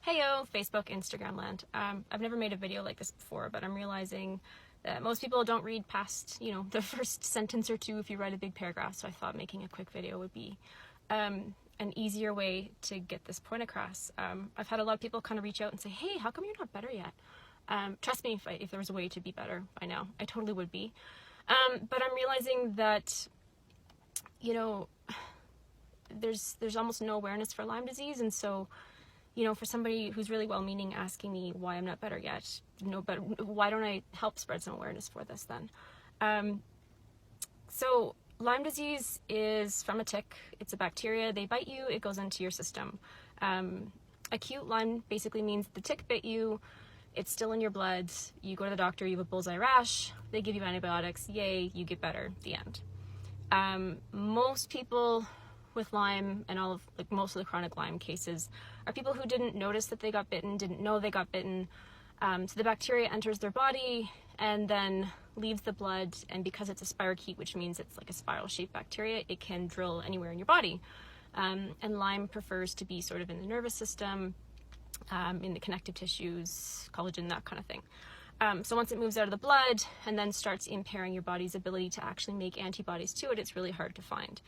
Heyo, Facebook, Instagram land. I've never made a video like this before, but I'm realizing that most people don't read past, the first sentence or two if you write a big paragraph, so I thought making a quick video would be an easier way to get this point across. I've had a lot of people kind of reach out and say, hey, how come you're not better yet? Trust me, if there was a way to be better by now, I totally would be. But I'm realizing that, there's almost no awareness for Lyme disease, and so for somebody who's really well-meaning asking me why I'm not better yet, why don't I help spread some awareness for this then? So Lyme disease is from a tick. It's a bacteria. They bite you, it goes into your system. Acute Lyme basically means the tick bit you, it's still in your blood, you go to the doctor, you have a bullseye rash, they give you antibiotics, yay, you get better, the end. Most people with Lyme and most of the chronic Lyme cases are people who didn't notice that they got bitten, didn't know they got bitten. So the bacteria enters their body and then leaves the blood, and because it's a spirochete, which means it's like a spiral-shaped bacteria, it can drill anywhere in your body. And Lyme prefers to be sort of in the nervous system, in the connective tissues, collagen, that kind of thing. So once it moves out of the blood and then starts impairing your body's ability to actually make antibodies to it, it's really hard to find.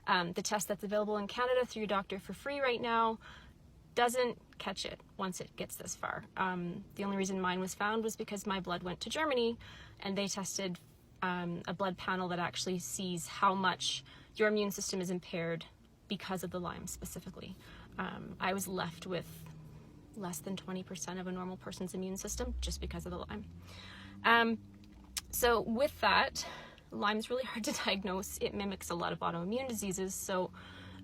The test that's available in Canada through your doctor for free right now doesn't catch it once it gets this far. The only reason mine was found was because my blood went to Germany and they tested a blood panel that actually sees how much your immune system is impaired because of the Lyme specifically. I was left with less than 20% of a normal person's immune system just because of the Lyme. So with that, Lyme's really hard to diagnose. It mimics a lot of autoimmune diseases, so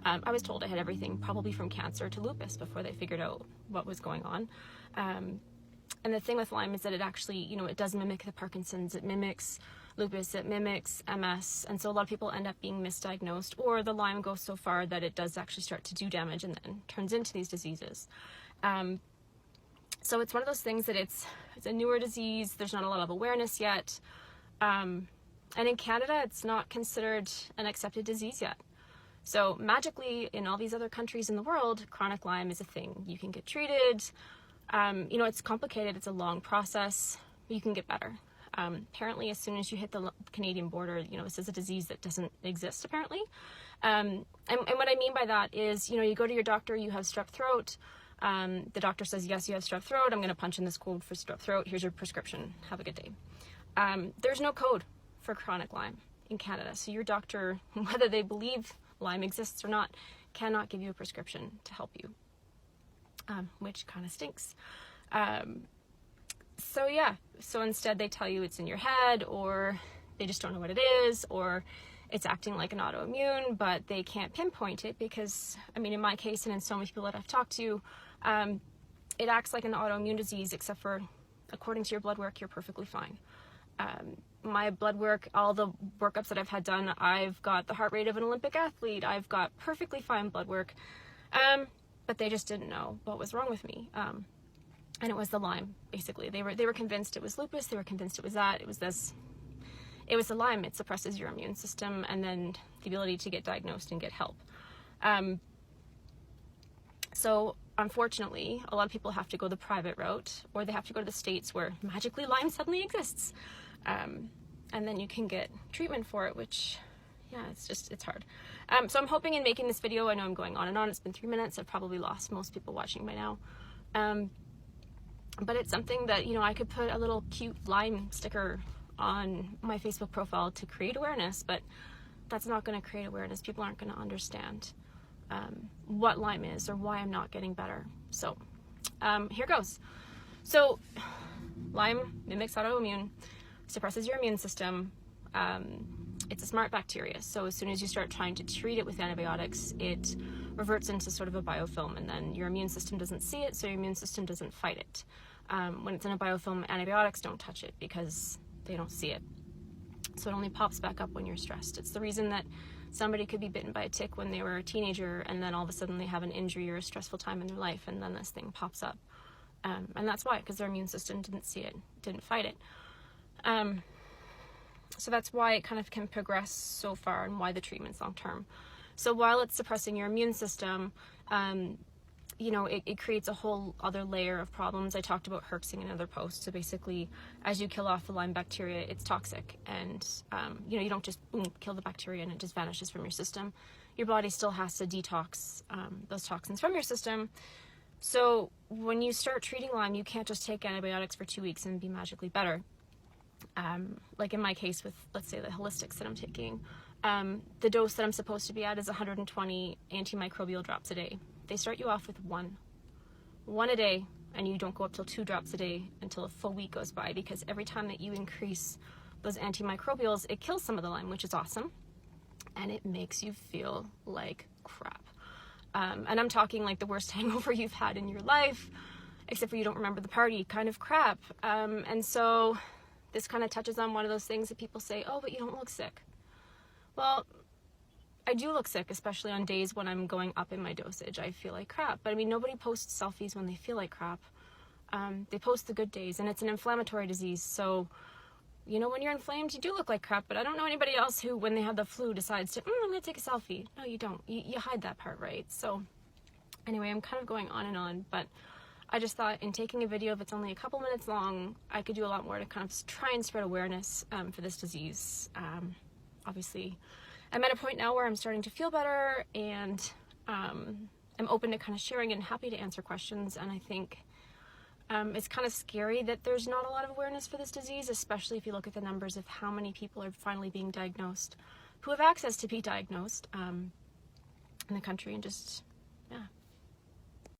I was told I had everything probably from cancer to lupus before they figured out what was going on. And the thing with Lyme is that it actually, it does mimic the Parkinson's, it mimics lupus, it mimics MS, and so a lot of people end up being misdiagnosed, or the Lyme goes so far that it does actually start to do damage and then turns into these diseases. So it's one of those things that it's a newer disease, there's not a lot of awareness yet, and in Canada it's not considered an accepted disease yet. So magically, in all these other countries in the world, chronic Lyme is a thing. You can get treated. It's complicated. It's a long process. You can get better. Apparently, as soon as you hit the Canadian border, this is a disease that doesn't exist, apparently. And what I mean by that is, you go to your doctor, you have strep throat. The doctor says, yes, you have strep throat. I'm going to punch in this code for strep throat. Here's your prescription. Have a good day. There's no code for chronic Lyme in Canada. So your doctor, whether they believe Lyme exists or not, cannot give you a prescription to help you, which kind of stinks. So instead they tell you it's in your head, or they just don't know what it is, or it's acting like an autoimmune, but they can't pinpoint it because, in my case and in so many people that I've talked to, it acts like an autoimmune disease, except for according to your blood work, you're perfectly fine. My blood work, all the workups that I've had done, I've got the heart rate of an Olympic athlete. I've got perfectly fine blood work. But they just didn't know what was wrong with me. And it was the Lyme, basically. They were convinced it was lupus. They were convinced it was that. It was this. It was the Lyme. It suppresses your immune system and then the ability to get diagnosed and get help. So unfortunately, a lot of people have to go the private route, or they have to go to the States where magically Lyme suddenly exists. And then you can get treatment for it, which, it's hard. So I'm hoping in making this video, I know I'm going on and on, it's been 3 minutes, I've probably lost most people watching by now. But it's something that, I could put a little cute Lyme sticker on my Facebook profile to create awareness, but that's not going to create awareness. People aren't going to understand what Lyme is or why I'm not getting better. So here goes. So Lyme mimics autoimmune, suppresses your immune system. It's a smart bacteria, so as soon as you start trying to treat it with antibiotics, it reverts into sort of a biofilm, and then your immune system doesn't see it, so your immune system doesn't fight it. When it's in a biofilm, antibiotics don't touch it because they don't see it. So it only pops back up when you're stressed. It's the reason that somebody could be bitten by a tick when they were a teenager, and then all of a sudden they have an injury or a stressful time in their life, and then this thing pops up. And that's why, because their immune system didn't see it, didn't fight it. So that's why it kind of can progress so far and why the treatment's long term. So while it's suppressing your immune system, it creates a whole other layer of problems. I talked about herxing in another post. So basically, as you kill off the Lyme bacteria, it's toxic. And, you don't just kill the bacteria and it just vanishes from your system. Your body still has to detox those toxins from your system. So when you start treating Lyme, you can't just take antibiotics for 2 weeks and be magically better. Like in my case with, let's say, the holistics that I'm taking, the dose that I'm supposed to be at is 120 antimicrobial drops a day. They start you off with one a day, and you don't go up till 2 drops a day until a full week goes by, because every time that you increase those antimicrobials, it kills some of the Lyme, which is awesome, and it makes you feel like crap. And I'm talking like the worst hangover you've had in your life, except for you don't remember the party kind of crap. And so this kind of touches on one of those things that people say, oh, but you don't look sick. Well, I do look sick, especially on days when I'm going up in my dosage. I feel like crap. But I mean, nobody posts selfies when they feel like crap. They post the good days, and it's an inflammatory disease. So, when you're inflamed, you do look like crap. But I don't know anybody else who, when they have the flu, decides to, I'm going to take a selfie. No, you don't. You hide that part, right? So anyway, I'm kind of going on and on, but I just thought in taking a video, if it's only a couple minutes long, I could do a lot more to kind of try and spread awareness for this disease. Obviously, I'm at a point now where I'm starting to feel better, and I'm open to kind of sharing and happy to answer questions. And I think it's kind of scary that there's not a lot of awareness for this disease, especially if you look at the numbers of how many people are finally being diagnosed, who have access to be diagnosed in the country, and just